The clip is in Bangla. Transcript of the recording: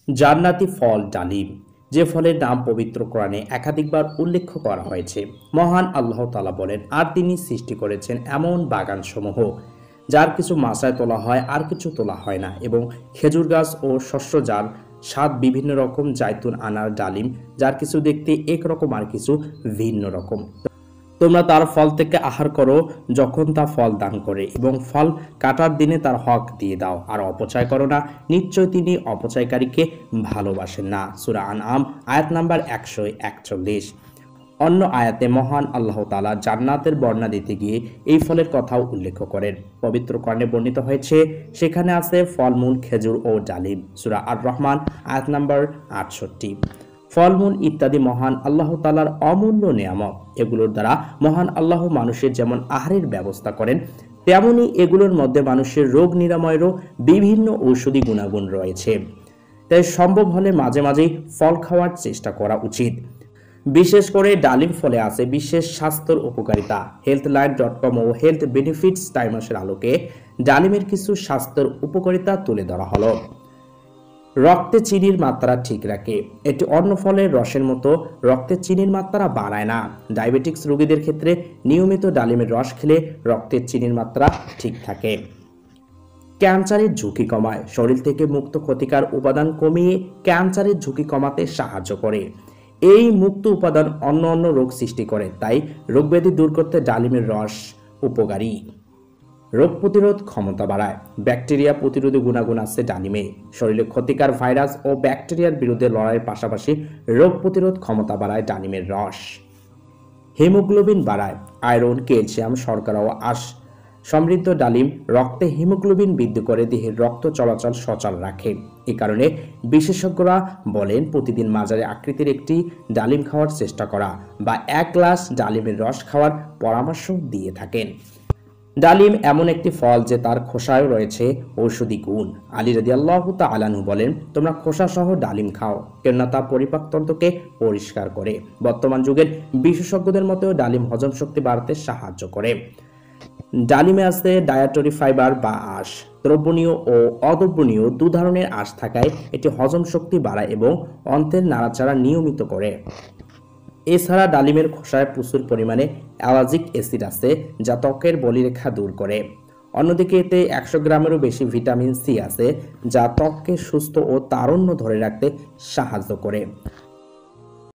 জান্নাতি ফল ডালিম, যে ফলের নাম পবিত্র কোরআনে একাধিকবার উল্লেখ করা হয়েছে। মহান আল্লাহ তাআলা বলেন, আর তিনি সৃষ্টি করেছেন এমন বাগানসমূহ যার কিছু মাচায় তোলা হয় আর কিছু তোলা হয় না, এবং খেজুর গাছ ও শস্য যার স্বাদ বিভিন্ন রকম, জাইতুন, আনার, ডালিম যার কিছু দেখতে একরকম আর কিছু ভিন্ন রকম। তোমরা তার ফল থেকে আহার করো যখন তা ফল দান করে, এবং ফল কাটার দিনে তার হক দিয়ে দাও, আর অপচয় করো না, নিশ্চয় তিনি অপচয়কারীকে ভালোবাসেন না। সূরা আনআম আয়াত নাম্বার 141। অন্য আয়াতে মহান আল্লাহ তাআলা জান্নাতের বর্ণনা দিতে গিয়ে এই ফলের কথাও উল্লেখ করেন। পবিত্র কোরআনে বর্ণিত হয়েছে, সেখানে আছে ফলমূল, খেজুর ও ডালিম। সূরা আর রহমান আয়াত নাম্বার 68। ফলমূল ইত্যাদি মহান আল্লাহ তাআলার অমূল্য নেয়ামত। এগুলোর দ্বারা মহান আল্লাহ মানুষের যেমন আহারের ব্যবস্থা করেন, তেমনি এগুলোর মধ্যে মানুষের রোগ নিরাময়েরও বিভিন্ন ঔষধি গুণাগুণ রয়েছে। তাই সম্ভব হলে মাঝে মাঝেই ফল খাওয়ার চেষ্টা করা উচিত। বিশেষ করে ডালিম ফলে আছে বিশেষ স্বাস্থ্যের উপকারিতা। healthline.com ও হেলথ বেনিফিটস টাইমসের আলোকে ডালিমের কিছু স্বাস্থ্যের উপকারিতা তুলে ধরা হলো। রক্তে চিনির মাত্রা ঠিক রাখে। এটি অন্য ফলের রসের মতো রক্তে চিনির মাত্রা বাড়ায় না। ডায়াবেটিক্স রোগীদের ক্ষেত্রে নিয়মিত ডালিমের রস খেলে রক্তের চিনির মাত্রা ঠিক থাকে। ক্যান্সারের ঝুঁকি কমায়। শরীর থেকে মুক্ত ক্ষতিকার উপাদান কমিয়ে ক্যান্সারের ঝুঁকি কমাতে সাহায্য করে। এই মুক্ত উপাদান অন্য রোগ সৃষ্টি করে, তাই রোগব্যাধি দূর করতে ডালিমের রস উপকারী। রোগ প্রতিরোধ ক্ষমতা বাড়ায়। ব্যাকটেরিয়া প্রতিরোধী গুণাগুণ আছে ডালিমে। শরীরে ক্ষতিকার ভাইরাস ও ব্যাকটেরিয়ার বিরুদ্ধে লড়াইয়ের পাশাপাশি রোগ প্রতিরোধ ক্ষমতা বাড়ায় ডালিমের রস। হিমোগ্লোবিন বাড়ায়। আয়রন, ক্যালসিয়াম, শর্করা ও আঁশ সমৃদ্ধ ডালিম রক্তে হিমোগ্লোবিন বৃদ্ধি করে দেহের রক্ত চলাচল সচল রাখে। এ কারণে বিশেষজ্ঞরা বলেন, প্রতিদিন মাঝারি আকৃতির একটি ডালিম খাওয়ার চেষ্টা করা বা 1 গ্লাস ডালিমের রস খাওয়ার পরামর্শ দিয়ে থাকেন। ডালিম এমন একটি ফল যে তার খোসায়ও রয়েছে ঔষধি গুণ। আলী রাদিয়াল্লাহু তাআলা আনহু বলেন, তোমরা খোসা সহ ডালিম খাও, কেননা তা পরিপাকতন্ত্রকে পরিষ্কার করে। বর্তমান যুগের বিশেষজ্ঞদের মতেও ডালিম হজম শক্তি বাড়াতে সাহায্য করে। ডালিমে আছে ডায়েটরি ফাইবার বা আঁশ। দ্রবণীয় ও অদ্রবণীয় দু ধরনের আঁশ থাকায় এটি হজম শক্তি বাড়ায় এবং অন্ত্রের নাড়াচাড়া নিয়মিত করে। এছাড়া ডালিমের খোসায় প্রচুর পরিমাণে অ্যালাজিক অ্যাসিড আছে, যা ত্বকের বলিরেখা দূর করে। অন্যদিকে এতে 100 গ্রামেরও বেশি ভিটামিন সি আছে, যা ত্বককে সুস্থ ও তারুণ্য ধরে রাখতে সাহায্য করে।